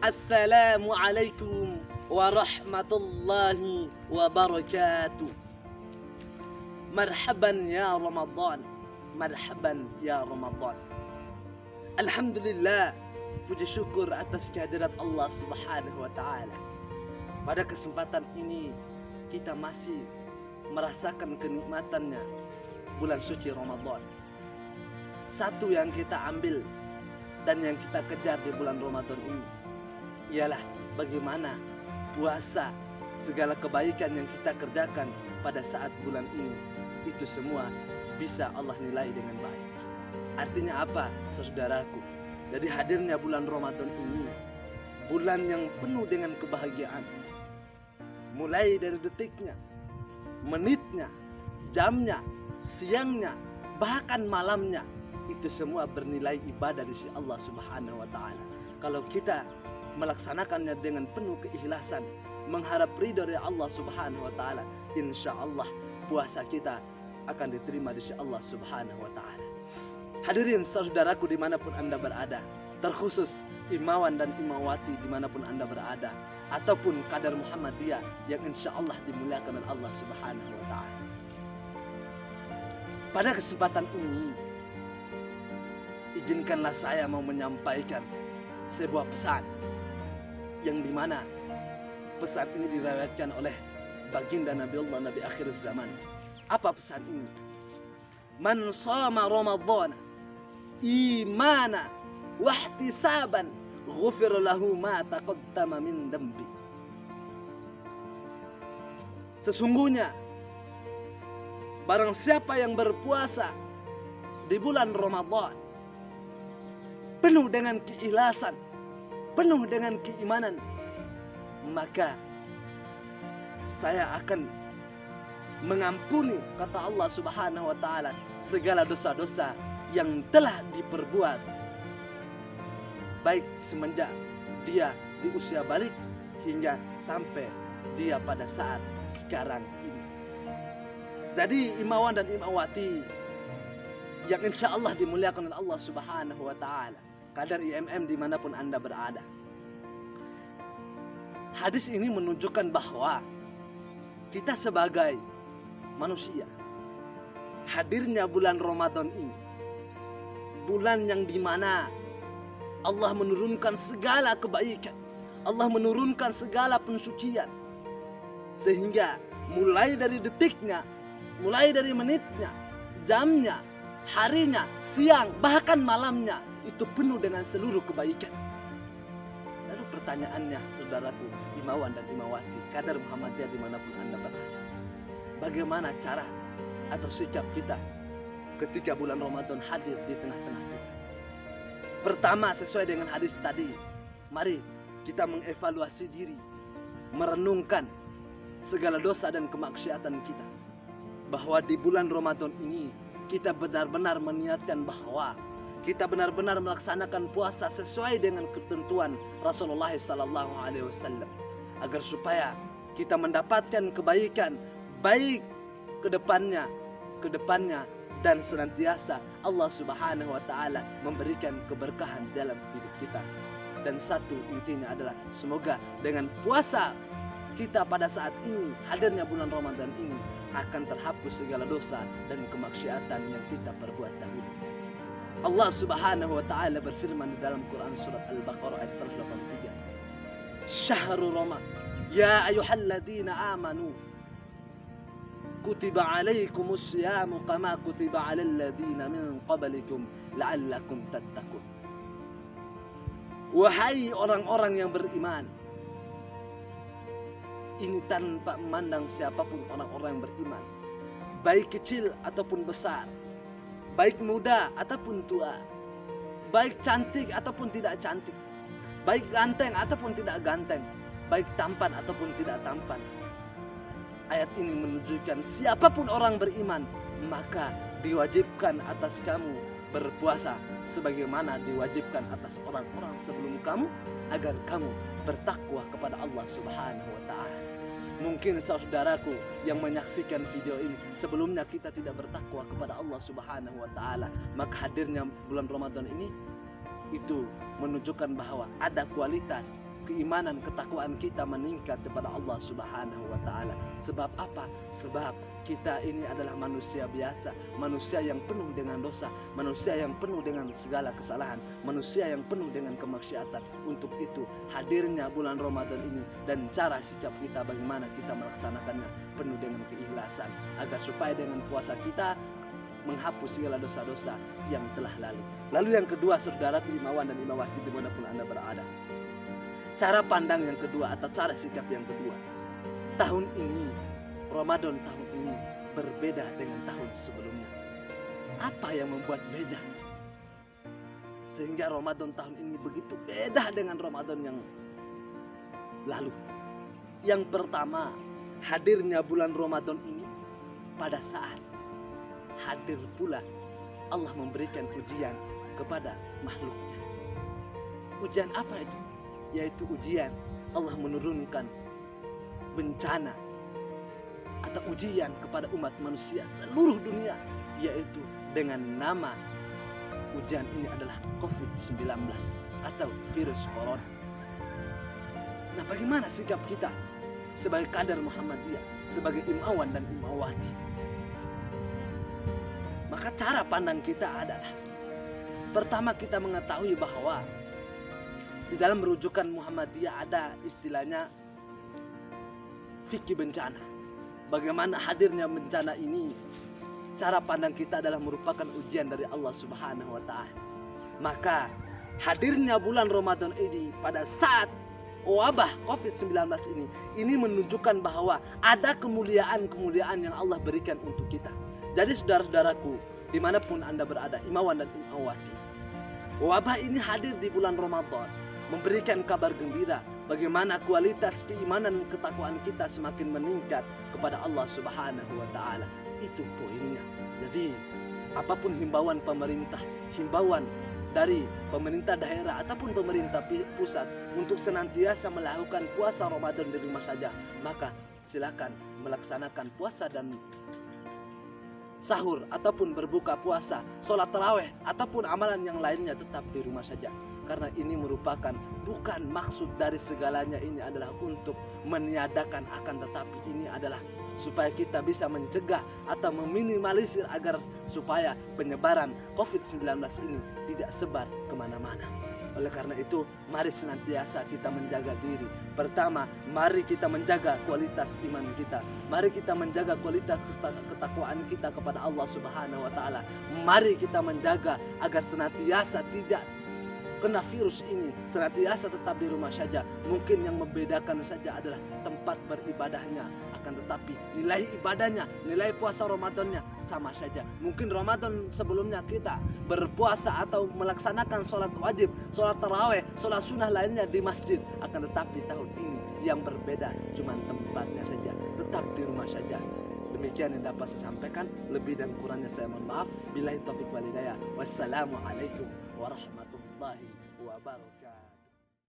Assalamualaikum warahmatullahi wabarakatuh. Marhaban ya Ramadan, marhaban ya Ramadan. Alhamdulillah, puji syukur atas kehadirat Allah Subhanahu wa taala. Pada kesempatan ini kita masih merasakan kenikmatannya bulan suci Ramadan. Satu yang kita ambil dan yang kita kejar di bulan Ramadan ini ialah bagaimana puasa, segala kebaikan yang kita kerjakan pada saat bulan ini, itu semua bisa Allah nilai dengan baik. Artinya apa, saudaraku? Jadi hadirnya bulan Ramadan ini, bulan yang penuh dengan kebahagiaan. Mulai dari detiknya, menitnya, jamnya, siangnya, bahkan malamnya, itu semua bernilai ibadah di sisi Allah Subhanahu wa taala. Kalau kita melaksanakannya dengan penuh keikhlasan, mengharap ridho dari Allah Subhanahu wa taala, insya Allah puasa kita akan diterima di sisi Allah Subhanahu wa taala. Hadirin saudaraku dimanapun Anda berada, terkhusus imawan dan imawati dimanapun Anda berada, ataupun kadar Muhammadiyah yang insya Allah dimuliakan oleh Allah Subhanahu wa taala. Pada kesempatan ini, izinkanlah saya mau menyampaikan sebuah pesan yang dimana pesan ini diriwayatkan oleh baginda Nabi Allah, Nabi akhir zaman. Apa pesan ini? Man shama Ramadhana imana wahtisaban ghufir lahu ma taqaddama min dambi. Sesungguhnya barang siapa yang berpuasa di bulan Ramadan penuh dengan keikhlasan, penuh dengan keimanan, maka saya akan mengampuni, kata Allah Subhanahu wa taala, segala dosa-dosa yang telah diperbuat, baik semenjak dia di usia balik hingga sampai dia pada saat sekarang ini. Jadi imawan dan imawati yang insya Allah dimuliakan oleh Allah Subhanahu wa taala, kadar IMM dimanapun Anda berada, hadis ini menunjukkan bahwa kita sebagai manusia, hadirnya bulan Ramadan ini, bulan yang dimana Allah menurunkan segala kebaikan, Allah menurunkan segala pensucian, sehingga mulai dari detiknya, mulai dari menitnya, jamnya, harinya, siang, bahkan malamnya, itu penuh dengan seluruh kebaikan. Lalu pertanyaannya, saudaraku, imawan dan imawati, kadar Muhammadiyah dimanapun Anda berada, bagaimana cara atau sikap kita ketika bulan Ramadan hadir di tengah-tengah kita? Pertama, sesuai dengan hadis tadi, mari kita mengevaluasi diri, merenungkan segala dosa dan kemaksiatan kita, bahwa di bulan Ramadan ini kita benar-benar meniatkan bahwa kita benar-benar melaksanakan puasa sesuai dengan ketentuan Rasulullah SAW, agar supaya kita mendapatkan kebaikan baik ke depannya dan senantiasa Allah Subhanahu wa taala memberikan keberkahan dalam hidup kita. Dan satu intinya adalah semoga dengan puasa kita pada saat ini, hadirnya bulan Ramadan ini, akan terhapus segala dosa dan kemaksiatan yang kita perbuat dahulu. Allah Subhanahu wa taala berfirman di dalam Quran surat Al-Baqarah ayat 183. Syahrul Ramadan, ya ayyuhalladzina amanu kutiba alaikumus siyamu kama kutiba alal ladzina min qablikum la'allakum tattaqun. Wahai orang-orang yang beriman, ini tanpa memandang siapapun orang-orang yang beriman, baik kecil ataupun besar, baik muda ataupun tua, baik cantik ataupun tidak cantik, baik ganteng ataupun tidak ganteng, baik tampan ataupun tidak tampan. Ayat ini menunjukkan siapapun orang beriman, maka diwajibkan atas kamu berpuasa sebagaimana diwajibkan atas orang-orang sebelum kamu, agar kamu bertakwa kepada Allah Subhanahu wa taala. Mungkin saudaraku yang menyaksikan video ini, sebelumnya kita tidak bertakwa kepada Allah Subhanahu wa taala, maka hadirnya bulan Ramadan ini itu menunjukkan bahwa ada kualitas keimanan, ketakwaan kita meningkat kepada Allah Subhanahu wa Ta'ala. Sebab apa? Sebab kita ini adalah manusia biasa, manusia yang penuh dengan dosa, manusia yang penuh dengan segala kesalahan, manusia yang penuh dengan kemaksiatan. Untuk itu hadirnya bulan Ramadan ini dan cara sikap kita bagaimana kita melaksanakannya penuh dengan keikhlasan, agar supaya dengan puasa kita menghapus segala dosa-dosa yang telah lalu. Lalu yang kedua, saudaraku imawan dan imawati dimanapun Anda berada, cara pandang yang kedua atau cara sikap yang kedua, tahun ini, Ramadan tahun ini berbeda dengan tahun sebelumnya. Apa yang membuat beda sehingga Ramadan tahun ini begitu beda dengan Ramadan yang lalu? Yang pertama, hadirnya bulan Ramadan ini pada saat hadir pula Allah memberikan ujian kepada makhluknya. Ujian apa itu? Yaitu ujian Allah menurunkan bencana atau ujian kepada umat manusia seluruh dunia, yaitu dengan nama ujian ini adalah COVID-19 atau virus corona. Nah, bagaimana sikap kita sebagai kader Muhammadiyah, sebagai imawan dan imawati? Maka cara pandang kita adalah, pertama kita mengetahui bahwa di dalam rujukan Muhammadiyah ada istilahnya fikih bencana. Bagaimana hadirnya bencana ini, cara pandang kita adalah merupakan ujian dari Allah Subhanahu wa Ta'ala. Maka hadirnya bulan Ramadan ini pada saat wabah COVID-19 ini menunjukkan bahwa ada kemuliaan-kemuliaan yang Allah berikan untuk kita. Jadi saudara-saudaraku, dimanapun Anda berada, imawan dan imawati, wabah ini hadir di bulan Ramadan memberikan kabar gembira bagaimana kualitas keimanan dan ketakwaan kita semakin meningkat kepada Allah Subhanahu wa Ta'ala. Itu poinnya. Jadi apapun himbauan pemerintah, himbauan dari pemerintah daerah ataupun pemerintah pusat untuk senantiasa melakukan puasa Ramadan di rumah saja, maka silakan melaksanakan puasa dan sahur ataupun berbuka puasa, sholat taraweh ataupun amalan yang lainnya tetap di rumah saja. Karena ini merupakan bukan maksud dari segalanya ini adalah untuk meniadakan, akan tetapi ini adalah supaya kita bisa mencegah atau meminimalisir agar supaya penyebaran COVID-19 ini tidak sebar kemana-mana. Oleh karena itu, mari senantiasa kita menjaga diri. Pertama, mari kita menjaga kualitas iman kita. Mari kita menjaga kualitas ketakwaan kita kepada Allah Subhanahu wa Ta'ala. Mari kita menjaga agar senantiasa tidak kena virus ini, senantiasa tetap di rumah saja. Mungkin yang membedakan saja adalah tempat beribadahnya, akan tetapi nilai ibadahnya, nilai puasa Ramadannya sama saja. Mungkin Ramadan sebelumnya kita berpuasa atau melaksanakan sholat wajib, sholat taraweh, sholat sunnah lainnya di masjid, akan tetapi tahun ini yang berbeda cuma tempatnya saja, tetap di rumah saja. Demikian yang dapat saya sampaikan. Lebih dan kurangnya saya mohon maaf. Billahi taufiq wal hidayah. Wassalamualaikum warahmatullahi wabarakatuh.